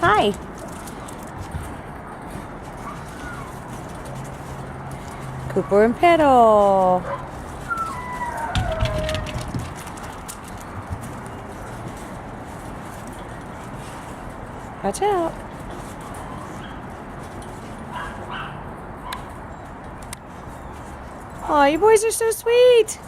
Hi. Cooper and Petal. Watch out. Oh, you boys are so sweet.